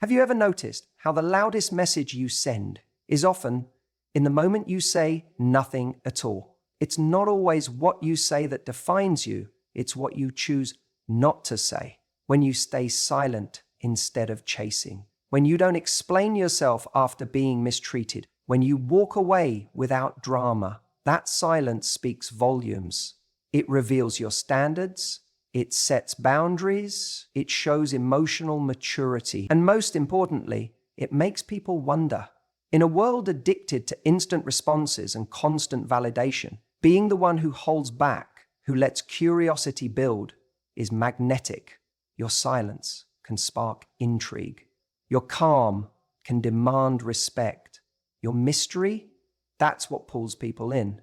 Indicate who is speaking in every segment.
Speaker 1: Have you ever noticed how the loudest message you send is often in the moment you say nothing at all? It's not always what you say that defines you, it's what you choose not to say. When you stay silent instead of chasing, when you don't explain yourself after being mistreated, when you walk away without drama, that silence speaks volumes. It reveals your standards, it sets boundaries, it shows emotional maturity, and most importantly, it makes people wonder. In a world addicted to instant responses and constant validation, being the one who holds back, who lets curiosity build, is magnetic. Your silence can spark intrigue. Your calm can demand respect. Your mystery, that's what pulls people in.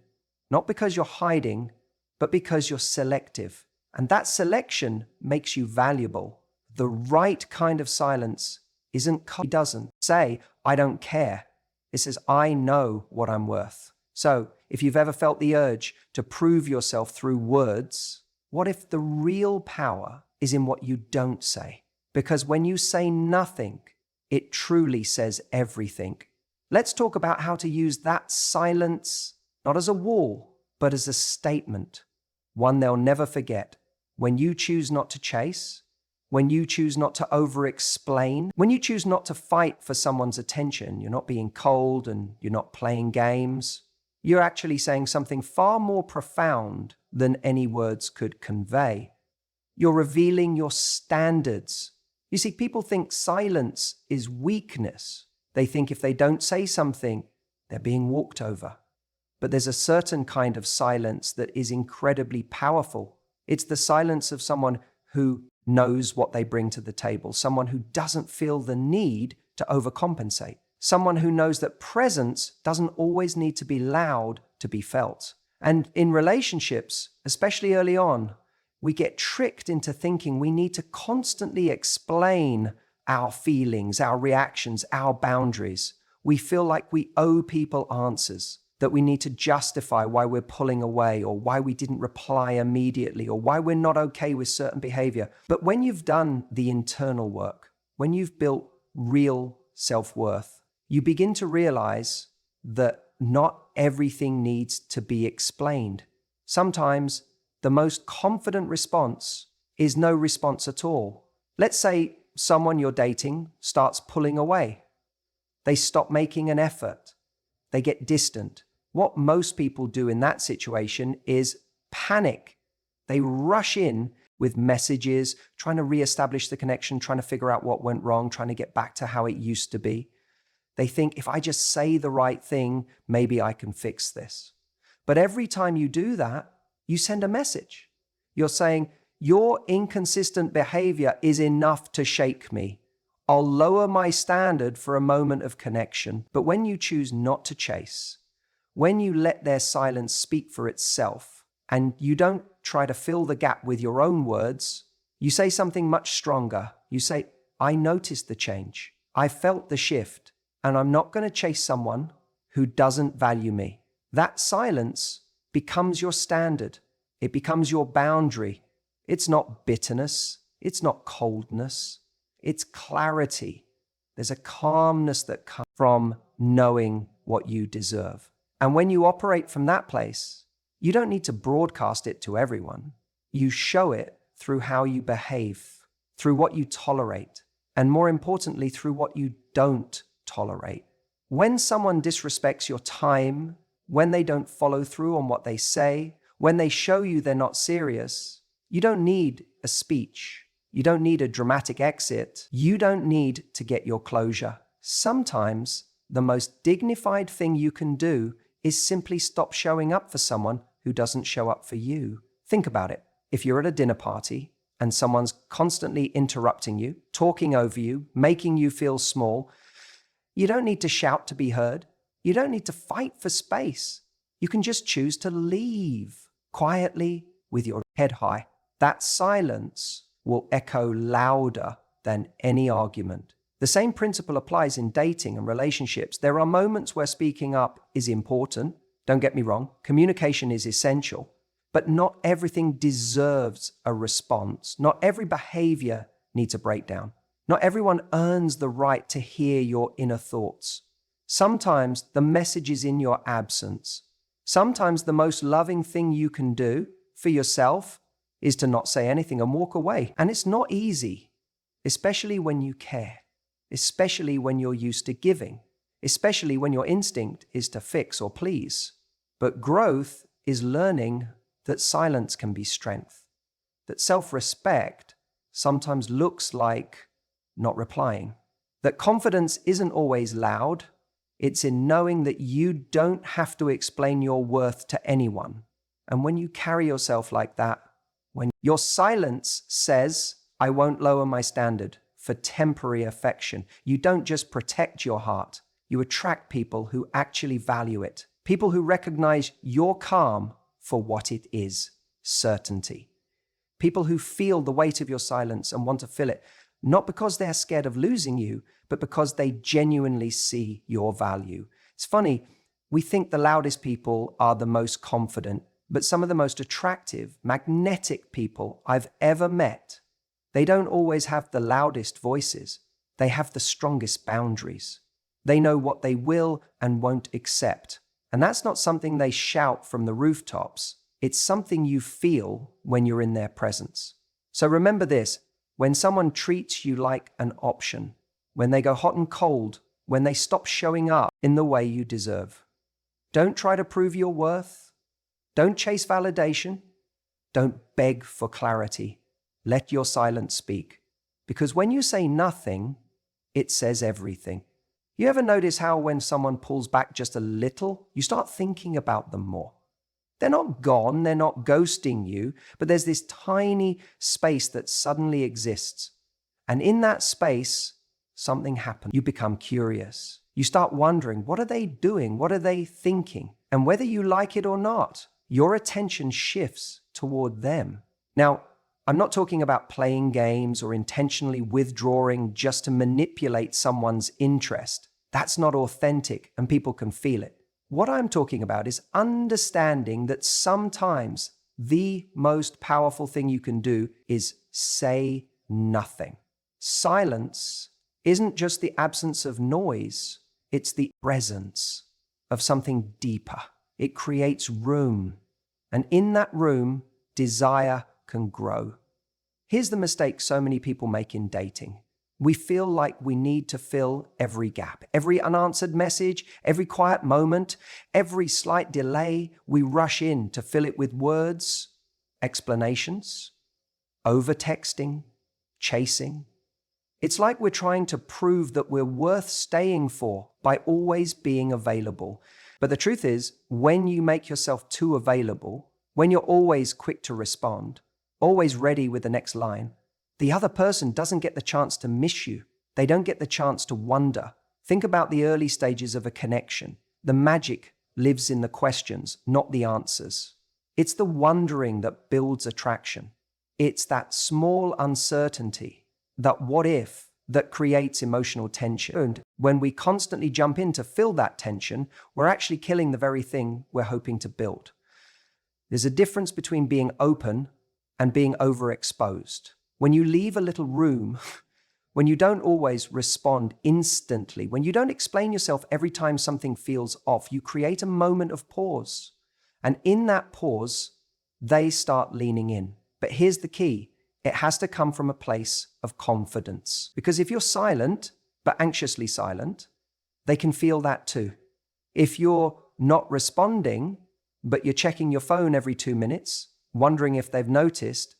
Speaker 1: Not because you're hiding, but because you're selective. And that selection makes you valuable. The right kind of silence it doesn't say, I don't care. It says, I know what I'm worth. So, if you've ever felt the urge to prove yourself through words, what if the real power is in what you don't say? Because when you say nothing, it truly says everything. Let's talk about how to use that silence, not as a wall, but as a statement. One they'll never forget. When you choose not to chase, when you choose not to overexplain, when you choose not to fight for someone's attention, you're not being cold and you're not playing games. You're actually saying something far more profound than any words could convey. You're revealing your standards. You see, people think silence is weakness. They think if they don't say something, they're being walked over. But there's a certain kind of silence that is incredibly powerful. It's the silence of someone who knows what they bring to the table, someone who doesn't feel the need to overcompensate, someone who knows that presence doesn't always need to be loud to be felt. And in relationships, especially early on, we get tricked into thinking we need to constantly explain our feelings, our reactions, our boundaries. We feel like we owe people answers, that we need to justify why we're pulling away or why we didn't reply immediately or why we're not okay with certain behavior. But when you've done the internal work, when you've built real self-worth, you begin to realize that not everything needs to be explained. Sometimes the most confident response is no response at all. Let's say someone you're dating starts pulling away. They stop making an effort. They get distant. What most people do in that situation is panic. They rush in with messages, trying to reestablish the connection, trying to figure out what went wrong, trying to get back to how it used to be. They think, if I just say the right thing, maybe I can fix this. But every time you do that, you send a message. You're saying, your inconsistent behavior is enough to shake me. I'll lower my standard for a moment of connection. But when you choose not to chase, when you let their silence speak for itself, and you don't try to fill the gap with your own words, you say something much stronger. You say, I noticed the change. I felt the shift, and I'm not going to chase someone who doesn't value me. That silence becomes your standard. It becomes your boundary. It's not bitterness. It's not coldness. It's clarity. There's a calmness that comes from knowing what you deserve. And when you operate from that place, you don't need to broadcast it to everyone. You show it through how you behave, through what you tolerate, and more importantly, through what you don't tolerate. When someone disrespects your time, when they don't follow through on what they say, when they show you they're not serious, you don't need a speech. You don't need a dramatic exit. You don't need to get your closure. Sometimes the most dignified thing you can do is simply stop showing up for someone who doesn't show up for you. Think about it. If you're at a dinner party and someone's constantly interrupting you, talking over you, making you feel small, you don't need to shout to be heard. You don't need to fight for space. You can just choose to leave quietly with your head high. That silence will echo louder than any argument. The same principle applies in dating and relationships. There are moments where speaking up is important. Don't get me wrong, communication is essential, but not everything deserves a response. Not every behavior needs a breakdown. Not everyone earns the right to hear your inner thoughts. Sometimes the message is in your absence. Sometimes the most loving thing you can do for yourself is to not say anything and walk away. And it's not easy, especially when you care, especially when you're used to giving, especially when your instinct is to fix or please. But growth is learning that silence can be strength, that self-respect sometimes looks like not replying, that confidence isn't always loud. It's in knowing that you don't have to explain your worth to anyone. And when you carry yourself like that, when your silence says, I won't lower my standard for temporary affection, you don't just protect your heart, you attract people who actually value it. People who recognize your calm for what it is, certainty. People who feel the weight of your silence and want to fill it, not because they're scared of losing you, but because they genuinely see your value. It's funny, we think the loudest people are the most confident, but some of the most attractive, magnetic people I've ever met, they don't always have the loudest voices. They have the strongest boundaries. They know what they will and won't accept. And that's not something they shout from the rooftops. It's something you feel when you're in their presence. So remember this, when someone treats you like an option, when they go hot and cold, when they stop showing up in the way you deserve, don't try to prove your worth. Don't chase validation. Don't beg for clarity. Let your silence speak. Because when you say nothing, it says everything. You ever notice how when someone pulls back just a little, you start thinking about them more? They're not gone, they're not ghosting you, but there's this tiny space that suddenly exists. And in that space, something happens. You become curious. You start wondering, what are they doing? What are they thinking? And whether you like it or not, your attention shifts toward them. Now, I'm not talking about playing games or intentionally withdrawing just to manipulate someone's interest. That's not authentic, and people can feel it. What I'm talking about is understanding that sometimes the most powerful thing you can do is say nothing. Silence isn't just the absence of noise, it's the presence of something deeper. It creates room, and in that room, desire can grow. Here's the mistake so many people make in dating. We feel like we need to fill every gap, every unanswered message, every quiet moment, every slight delay. We rush in to fill it with words, explanations, over-texting, chasing. It's like we're trying to prove that we're worth staying for by always being available. But the truth is, when you make yourself too available, when you're always quick to respond, always ready with the next line, the other person doesn't get the chance to miss you. They don't get the chance to wonder. Think about the early stages of a connection. The magic lives in the questions, not the answers. It's the wondering that builds attraction. It's that small uncertainty, that what if, that creates emotional tension. And when we constantly jump in to fill that tension, we're actually killing the very thing we're hoping to build. There's a difference between being open and being overexposed. When you leave a little room, when you don't always respond instantly, when you don't explain yourself every time something feels off, you create a moment of pause. And in that pause, they start leaning in. But here's the key. It has to come from a place of confidence. Because if you're silent, but anxiously silent, they can feel that too. If you're not responding, but you're checking your phone every 2 minutes, wondering if they've noticed,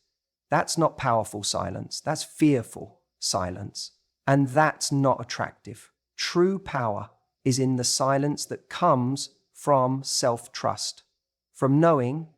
Speaker 1: that's not powerful silence. That's fearful silence. And that's not attractive. True power is in the silence that comes from self-trust, from knowing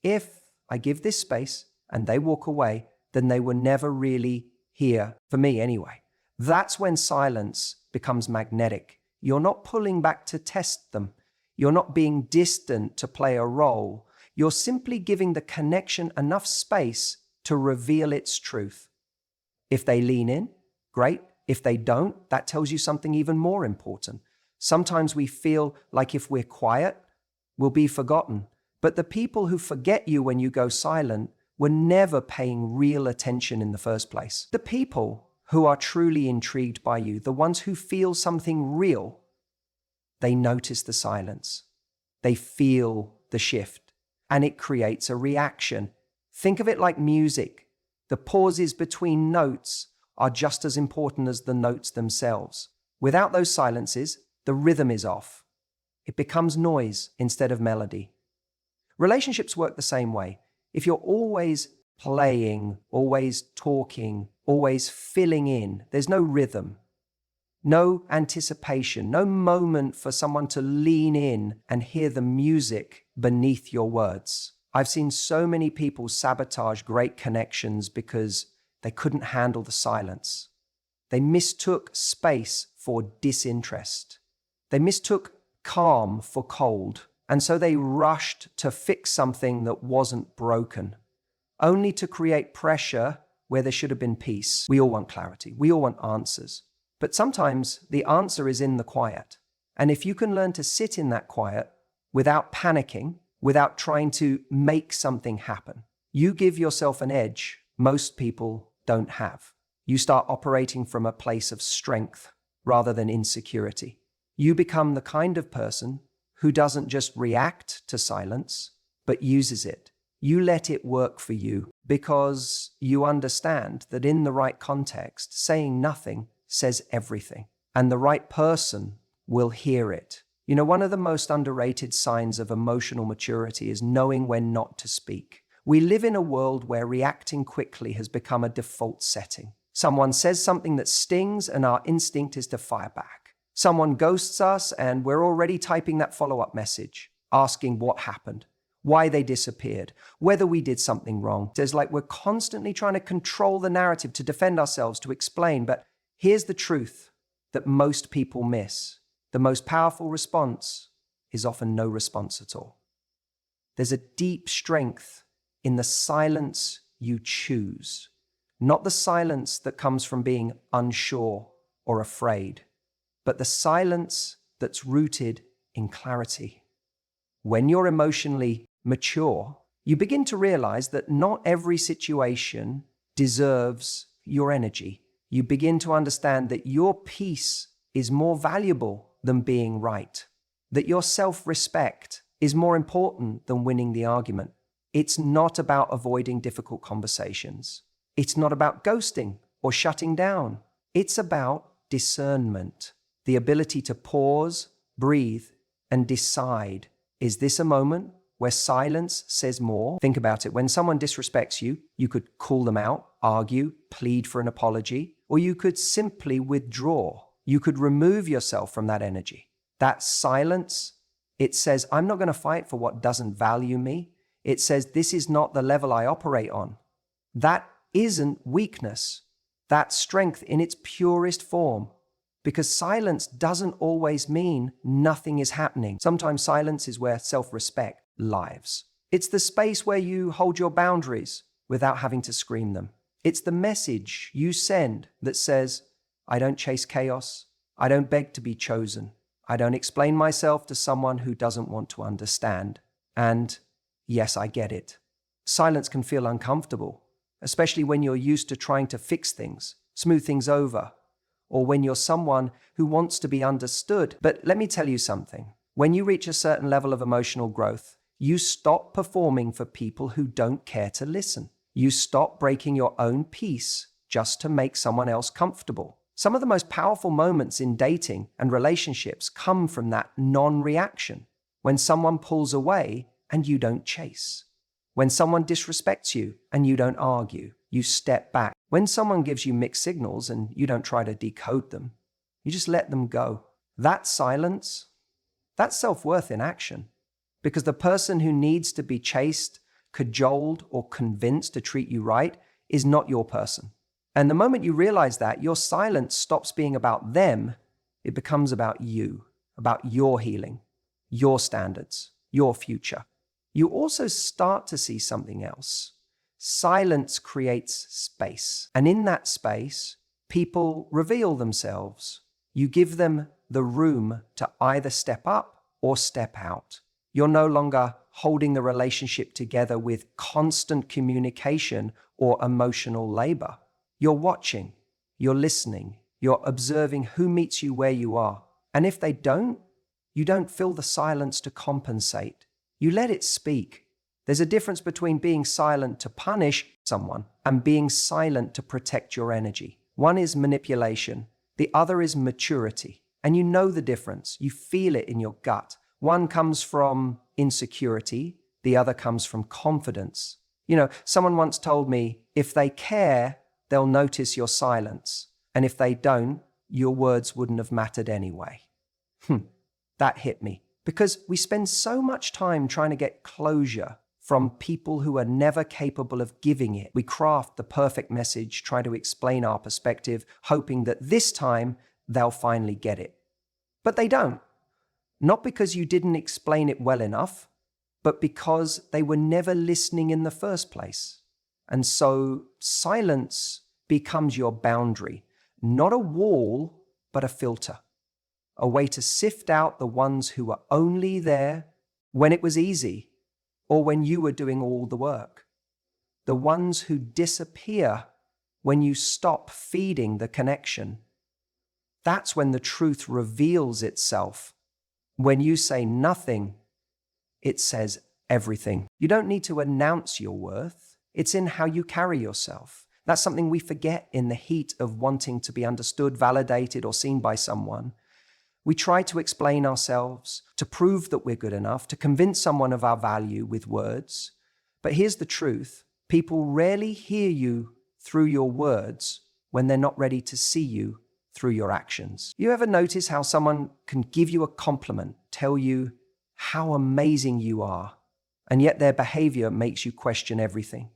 Speaker 1: if I give this space and they walk away, then they were never really here, for me anyway. That's when silence becomes magnetic. You're not pulling back to test them. You're not being distant to play a role. You're simply giving the connection enough space to reveal its truth. If they lean in, great. If they don't, that tells you something even more important. Sometimes we feel like if we're quiet, we'll be forgotten. But the people who forget you when you go silent were never paying real attention in the first place. The people who are truly intrigued by you, the ones who feel something real, they notice the silence. They feel the shift, and it creates a reaction. Think of it like music. The pauses between notes are just as important as the notes themselves. Without those silences, the rhythm is off. It becomes noise instead of melody. Relationships work the same way. If you're always playing, always talking, always filling in, there's no rhythm, no anticipation, no moment for someone to lean in and hear the music beneath your words. I've seen so many people sabotage great connections because they couldn't handle the silence. They mistook space for disinterest. They mistook calm for cold, and so they rushed to fix something that wasn't broken, only to create pressure where there should have been peace. We all want clarity. We all want answers. But sometimes the answer is in the quiet. And if you can learn to sit in that quiet without panicking, without trying to make something happen, you give yourself an edge most people don't have. You start operating from a place of strength rather than insecurity. You become the kind of person who doesn't just react to silence, but uses it. You let it work for you because you understand that in the right context, saying nothing says everything, and the right person will hear it. You know, one of the most underrated signs of emotional maturity is knowing when not to speak. We live in a world where reacting quickly has become a default setting. Someone says something that stings and our instinct is to fire back. Someone ghosts us and we're already typing that follow-up message, asking what happened, why they disappeared, whether we did something wrong. It's like we're constantly trying to control the narrative, to defend ourselves, to explain. But here's the truth that most people miss. The most powerful response is often no response at all. There's a deep strength in the silence you choose, not the silence that comes from being unsure or afraid, but the silence that's rooted in clarity. When you're emotionally mature, you begin to realize that not every situation deserves your energy. You begin to understand that your peace is more valuable than being right, that your self-respect is more important than winning the argument. It's not about avoiding difficult conversations. It's not about ghosting or shutting down. It's about discernment, the ability to pause, breathe, and decide. Is this a moment where silence says more? Think about it. When someone disrespects you, you could call them out, argue, plead for an apology, or you could simply withdraw. You could remove yourself from that energy. That silence, it says, I'm not going to fight for what doesn't value me. It says, this is not the level I operate on. That isn't weakness. That's strength in its purest form. Because silence doesn't always mean nothing is happening. Sometimes silence is where self-respect lives. It's the space where you hold your boundaries without having to scream them. It's the message you send that says, I don't chase chaos. I don't beg to be chosen. I don't explain myself to someone who doesn't want to understand. And yes, I get it. Silence can feel uncomfortable, especially when you're used to trying to fix things, smooth things over, or when you're someone who wants to be understood. But let me tell you something. When you reach a certain level of emotional growth, you stop performing for people who don't care to listen. You stop breaking your own peace just to make someone else comfortable. Some of the most powerful moments in dating and relationships come from that non-reaction. When someone pulls away and you don't chase. When someone disrespects you and you don't argue, you step back. When someone gives you mixed signals and you don't try to decode them, you just let them go. That silence, that's self-worth in action. Because the person who needs to be chased, cajoled, or convinced to treat you right is not your person. And the moment you realize that, your silence stops being about them. It becomes about you, about your healing, your standards, your future. You also start to see something else. Silence creates space. And in that space, people reveal themselves. You give them the room to either step up or step out. You're no longer holding the relationship together with constant communication or emotional labor. You're watching, You're listening. You're observing who meets you where you are. And if they don't, you don't fill the silence to compensate. You let it speak. There's a difference between being silent to punish someone and being silent to protect your energy. One is manipulation. The other is maturity. And you know the difference. You feel it in your gut. One comes from insecurity. The other comes from confidence. Someone once told me, if they care, they'll notice your silence. And if they don't, your words wouldn't have mattered anyway. That hit me. Because we spend so much time trying to get closure from people who are never capable of giving it. We craft the perfect message, try to explain our perspective, hoping that this time they'll finally get it. But they don't. Not because you didn't explain it well enough, but because they were never listening in the first place. And so silence becomes your boundary, not a wall, but a filter, a way to sift out the ones who were only there when it was easy or when you were doing all the work, the ones who disappear when you stop feeding the connection. That's when the truth reveals itself. When you say nothing, it says everything. You don't need to announce your worth. It's in how you carry yourself. That's something we forget in the heat of wanting to be understood, validated, or seen by someone. We try to explain ourselves, to prove that we're good enough, to convince someone of our value with words. But here's the truth. People rarely hear you through your words when they're not ready to see you through your actions. You ever notice how someone can give you a compliment, tell you how amazing you are, and yet their behavior makes you question everything?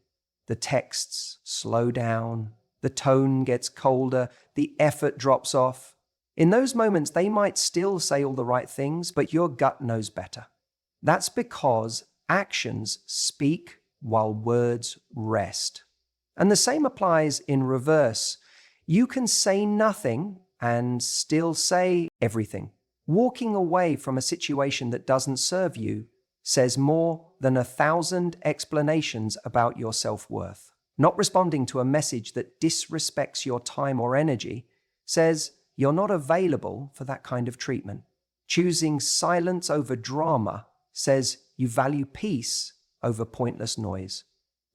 Speaker 1: The texts slow down, the tone gets colder, the effort drops off. In those moments, they might still say all the right things, but your gut knows better. That's because actions speak while words rest. And the same applies in reverse. You can say nothing and still say everything. Walking away from a situation that doesn't serve you says more than 1,000 explanations about your self-worth. Not responding to a message that disrespects your time or energy says you're not available for that kind of treatment. Choosing silence over drama says you value peace over pointless noise.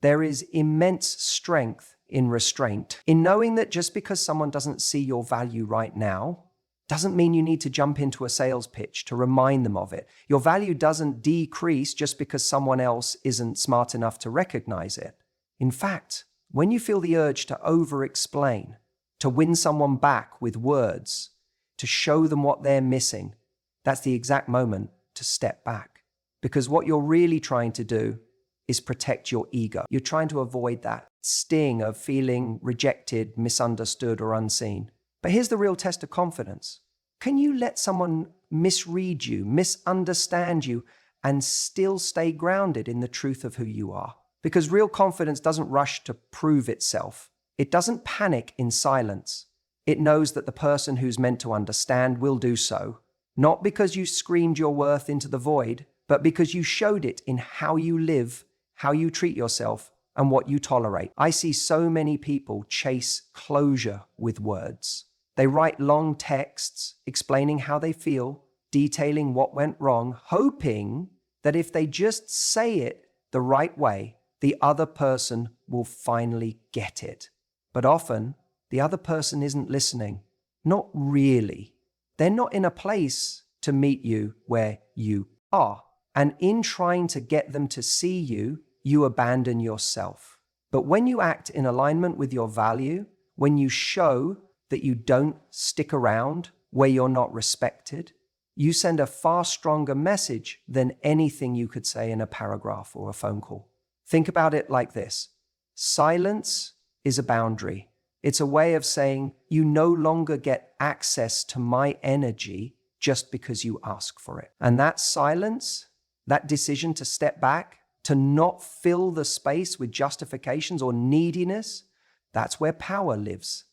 Speaker 1: There is immense strength in restraint, in knowing that just because someone doesn't see your value right now, doesn't mean you need to jump into a sales pitch to remind them of it. Your value doesn't decrease just because someone else isn't smart enough to recognize it. In fact, when you feel the urge to over-explain, to win someone back with words, to show them what they're missing, that's the exact moment to step back. Because what you're really trying to do is protect your ego. You're trying to avoid that sting of feeling rejected, misunderstood, or unseen. But here's the real test of confidence. Can you let someone misread you, misunderstand you, and still stay grounded in the truth of who you are? Because real confidence doesn't rush to prove itself. It doesn't panic in silence. It knows that the person who's meant to understand will do so, not because you screamed your worth into the void, but because you showed it in how you live, how you treat yourself, and what you tolerate. I see so many people chase closure with words. They write long texts explaining how they feel, detailing what went wrong, hoping that if they just say it the right way, the other person will finally get it. But often, the other person isn't listening. Not really. They're not in a place to meet you where you are. And in trying to get them to see you, you abandon yourself. But when you act in alignment with your value, when you show that you don't stick around where you're not respected, you send a far stronger message than anything you could say in a paragraph or a phone call. Think about it like this. Silence is a boundary. It's a way of saying you no longer get access to my energy just because you ask for it. And that silence, that decision to step back, to not fill the space with justifications or neediness, that's where power lives.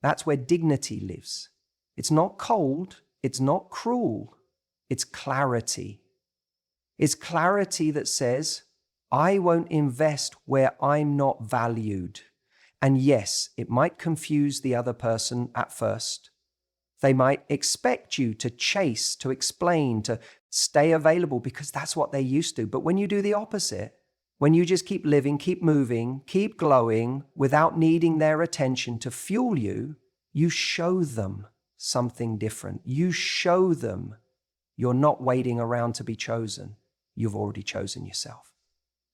Speaker 1: That's where dignity lives. It's not cold. It's not cruel. It's clarity. It's clarity that says, I won't invest where I'm not valued. And yes, it might confuse the other person at first. They might expect you to chase, to explain, to stay available because that's what they're used to. But when you do the opposite, when you just keep living, keep moving, keep glowing without needing their attention to fuel you, you show them something different. You show them you're not waiting around to be chosen. You've already chosen yourself.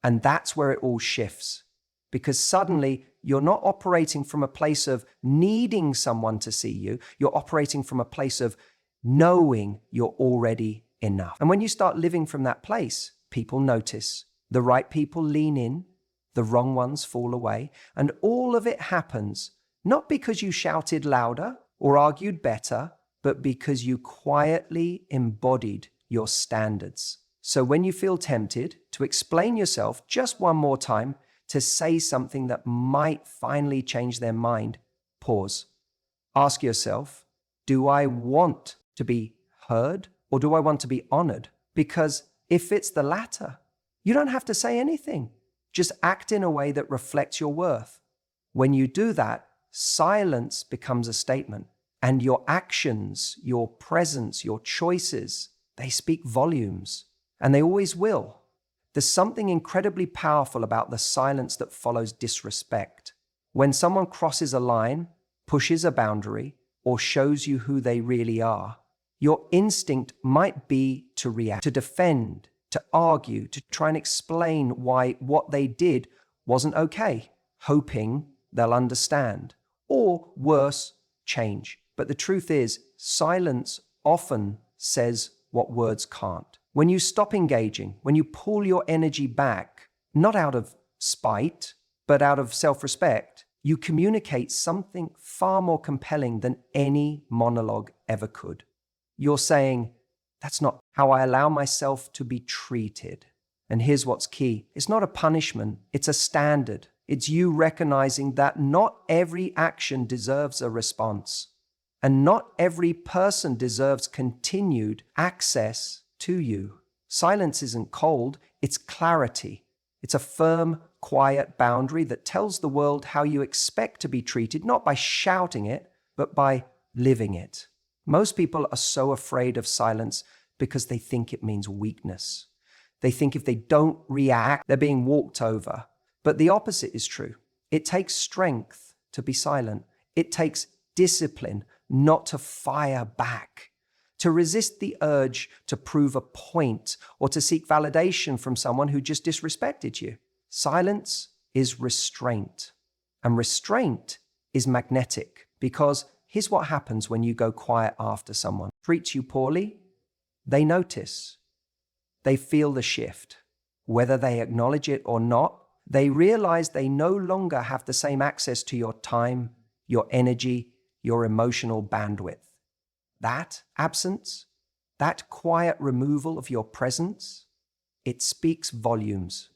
Speaker 1: And that's where it all shifts. Because suddenly you're not operating from a place of needing someone to see you. You're operating from a place of knowing you're already enough. And when you start living from that place, people notice. The right people lean in, the wrong ones fall away. And all of it happens not because you shouted louder or argued better, but because you quietly embodied your standards. So when you feel tempted to explain yourself just one more time, to say something that might finally change their mind, pause. Ask yourself, do I want to be heard or do I want to be honored? Because if it's the latter, you don't have to say anything. Just act in a way that reflects your worth. When you do that, silence becomes a statement. And your actions, your presence, your choices, they speak volumes. And they always will. There's something incredibly powerful about the silence that follows disrespect. When someone crosses a line, pushes a boundary, or shows you who they really are, your instinct might be to react, to defend, to argue, to try and explain why what they did wasn't okay, hoping they'll understand, or worse, change. But the truth is, silence often says what words can't. When you stop engaging, when you pull your energy back, not out of spite, but out of self-respect, you communicate something far more compelling than any monologue ever could. You're saying, that's not how I allow myself to be treated. And here's what's key. It's not a punishment, it's a standard. It's you recognizing that not every action deserves a response. And not every person deserves continued access to you. Silence isn't cold, it's clarity. It's a firm, quiet boundary that tells the world how you expect to be treated, not by shouting it, but by living it. Most people are so afraid of silence because they think it means weakness. They think if they don't react, they're being walked over. But the opposite is true. It takes strength to be silent. It takes discipline not to fire back, to resist the urge to prove a point or to seek validation from someone who just disrespected you. Silence is restraint. And restraint is magnetic because here's what happens when you go quiet after someone treats you poorly. They notice. They feel the shift. Whether they acknowledge it or not, they realize they no longer have the same access to your time, your energy, your emotional bandwidth. That absence, that quiet removal of your presence, it speaks volumes.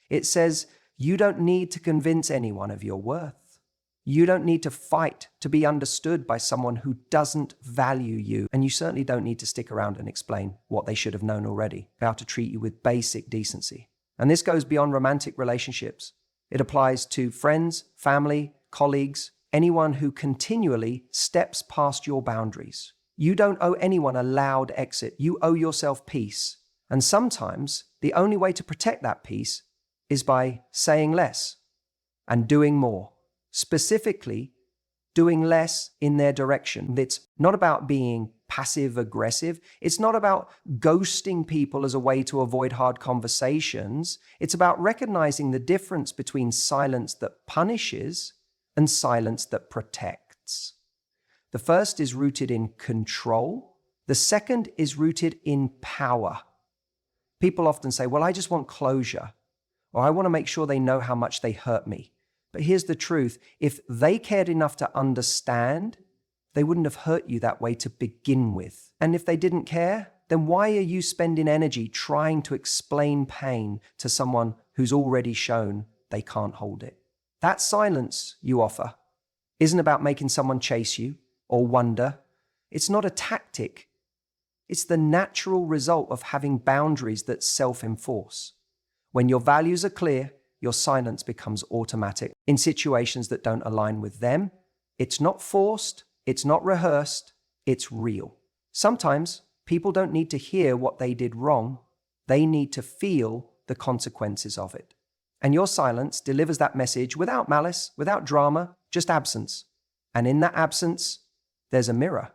Speaker 1: It says you don't need to convince anyone of your worth. You don't need to fight to be understood by someone who doesn't value you. And you certainly don't need to stick around and explain what they should have known already, how to treat you with basic decency. And this goes beyond romantic relationships. It applies to friends, family, colleagues, anyone who continually steps past your boundaries. You don't owe anyone a loud exit. You owe yourself peace. And sometimes the only way to protect that peace is by saying less and doing more. Specifically, doing less in their direction. It's not about being passive-aggressive. It's not about ghosting people as a way to avoid hard conversations. It's about recognizing the difference between silence that punishes and silence that protects. The first is rooted in control. The second is rooted in power. People often say, well, I just want closure, or I want to make sure they know how much they hurt me. But here's the truth. If they cared enough to understand, they wouldn't have hurt you that way to begin with. And if they didn't care, then why are you spending energy trying to explain pain to someone who's already shown they can't hold it? That silence you offer isn't about making someone chase you or wonder. It's not a tactic. It's the natural result of having boundaries that self-enforce. When your values are clear, your silence becomes automatic. in situations that don't align with them. It's not forced, it's not rehearsed, it's real. Sometimes people don't need to hear what they did wrong, they need to feel the consequences of it. And your silence delivers that message without malice, without drama, just absence. And in that absence, there's a mirror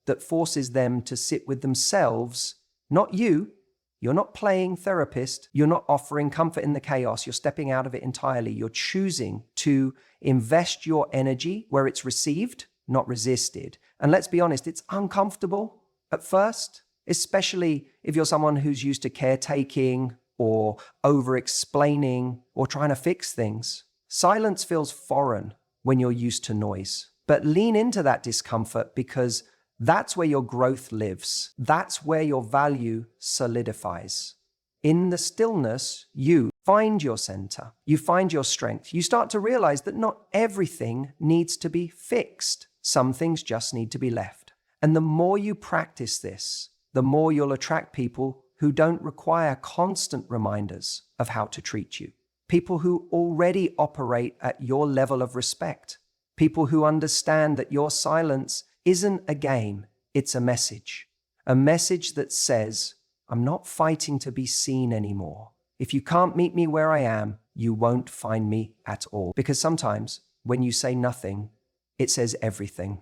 Speaker 1: that forces them to sit with themselves, not you. You're not playing therapist. You're not offering comfort in the chaos. You're stepping out of it entirely. You're choosing to invest your energy where it's received, not resisted. And let's be honest, it's uncomfortable at first, especially if you're someone who's used to caretaking or over-explaining or trying to fix things. Silence feels foreign when you're used to noise. But lean into that discomfort because that's where your growth lives. That's where your value solidifies. In the stillness, you find your center. You find your strength. You start to realize that not everything needs to be fixed. Some things just need to be left. And the more you practice this, the more you'll attract people who don't require constant reminders of how to treat you. People who already operate at your level of respect. People who understand that your silence isn't a game, it's a message. A message that says, I'm not fighting to be seen anymore. If you can't meet me where I am, you won't find me at all. Because sometimes when you say nothing, it says everything.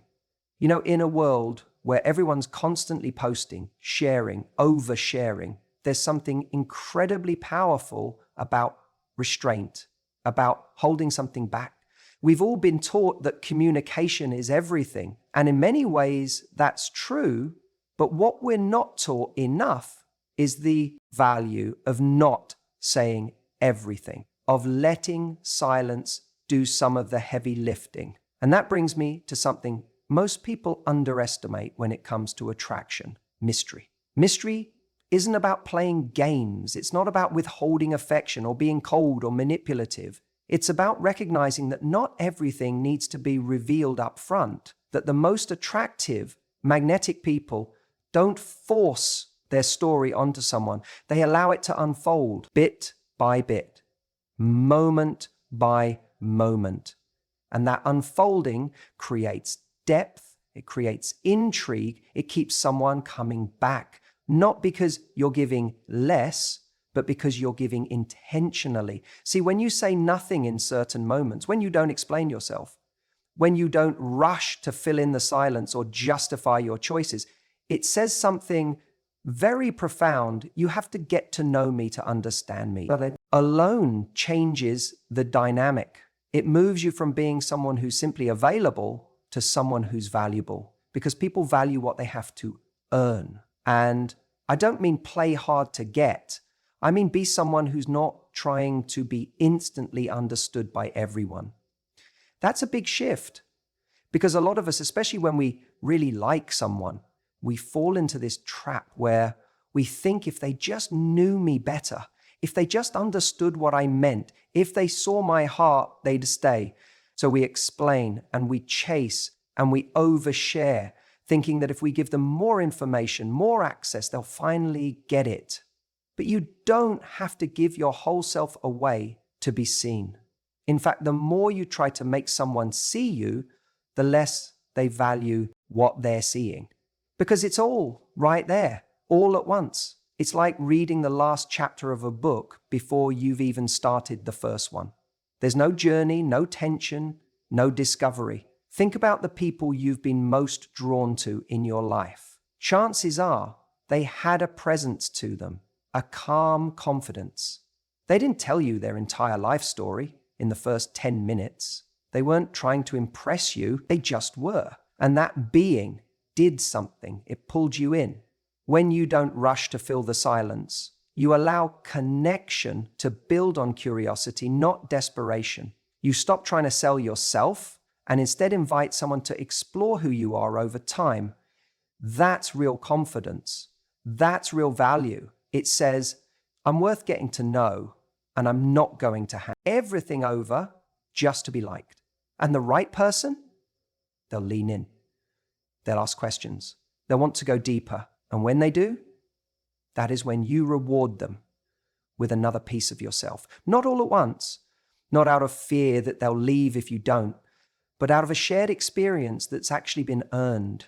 Speaker 1: You know, in a world where everyone's constantly posting, sharing, oversharing, there's something incredibly powerful about restraint, about holding something back. We've all been taught that communication is everything, and in many ways that's true, but what we're not taught enough is the value of not saying everything, of letting silence do some of the heavy lifting. And that brings me to something most people underestimate when it comes to attraction: mystery. Mystery isn't about playing games. It's not about withholding affection or being cold or manipulative. It's about recognizing that not everything needs to be revealed up front, that the most attractive, magnetic people don't force their story onto someone. They allow it to unfold bit by bit, moment by moment. And that unfolding creates depth, it creates intrigue, it keeps someone coming back, not because you're giving less, but because you're giving intentionally. See, when you say nothing in certain moments, when you don't explain yourself, when you don't rush to fill in the silence or justify your choices, it says something very profound. You have to get to know me to understand me. But it alone changes the dynamic. It moves you from being someone who's simply available to someone who's valuable, because people value what they have to earn. And I don't mean play hard to get. I mean be someone who's not trying to be instantly understood by everyone. That's a big shift, because a lot of us, especially when we really like someone, we fall into this trap where we think if they just knew me better, if they just understood what I meant, if they saw my heart, they'd stay. So we explain and we chase and we overshare, thinking that if we give them more information, more access, they'll finally get it. But you don't have to give your whole self away to be seen. In fact, the more you try to make someone see you, the less they value what they're seeing. Because it's all right there, all at once. It's like reading the last chapter of a book before you've even started the first one. There's no journey, no tension, no discovery. Think about the people you've been most drawn to in your life. Chances are they had a presence to them, a calm confidence. They didn't tell you their entire life story in the first 10 minutes. They weren't trying to impress you, they just were. And that being did something, it pulled you in. When you don't rush to fill the silence, you allow connection to build on curiosity, not desperation. You stop trying to sell yourself and instead invite someone to explore who you are over time. That's real confidence. That's real value. It says, I'm worth getting to know, and I'm not going to hand everything over just to be liked. And the right person, they'll lean in. They'll ask questions. They'll want to go deeper. And when they do, that is when you reward them with another piece of yourself. Not all at once, not out of fear that they'll leave if you don't, but out of a shared experience that's actually been earned.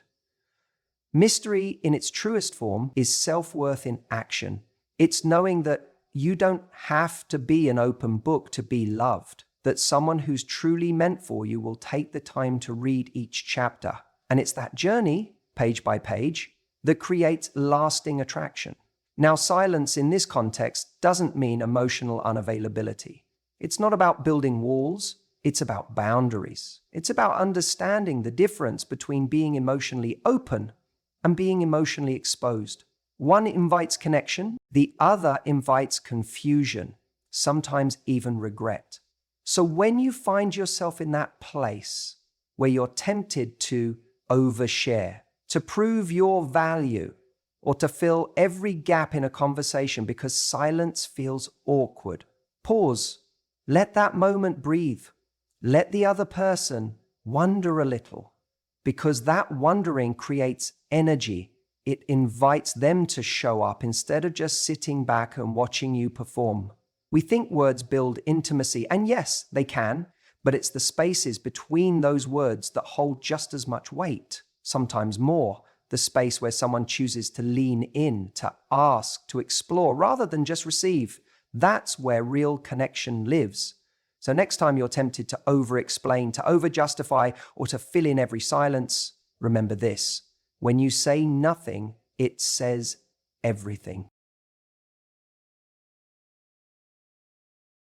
Speaker 1: Mystery in its truest form is self-worth in action. It's knowing that you don't have to be an open book to be loved, that someone who's truly meant for you will take the time to read each chapter. And it's that journey, page by page, that creates lasting attraction. Now, silence in this context doesn't mean emotional unavailability. It's not about building walls, it's about boundaries. It's about understanding the difference between being emotionally open and being emotionally exposed. One invites connection, the other invites confusion, sometimes even regret. So when you find yourself in that place where you're tempted to overshare, to prove your value, or to fill every gap in a conversation because silence feels awkward, pause. Let that moment breathe. Let the other person wonder a little, because that wondering creates energy. It invites them to show up instead of just sitting back and watching you perform. We think words build intimacy, and yes, they can, but it's the spaces between those words that hold just as much weight, sometimes more. The space where someone chooses to lean in, to ask, to explore, rather than just receive. That's where real connection lives. So next time you're tempted to over-explain, to over-justify, or to fill in every silence, remember this: when you say nothing, it says everything.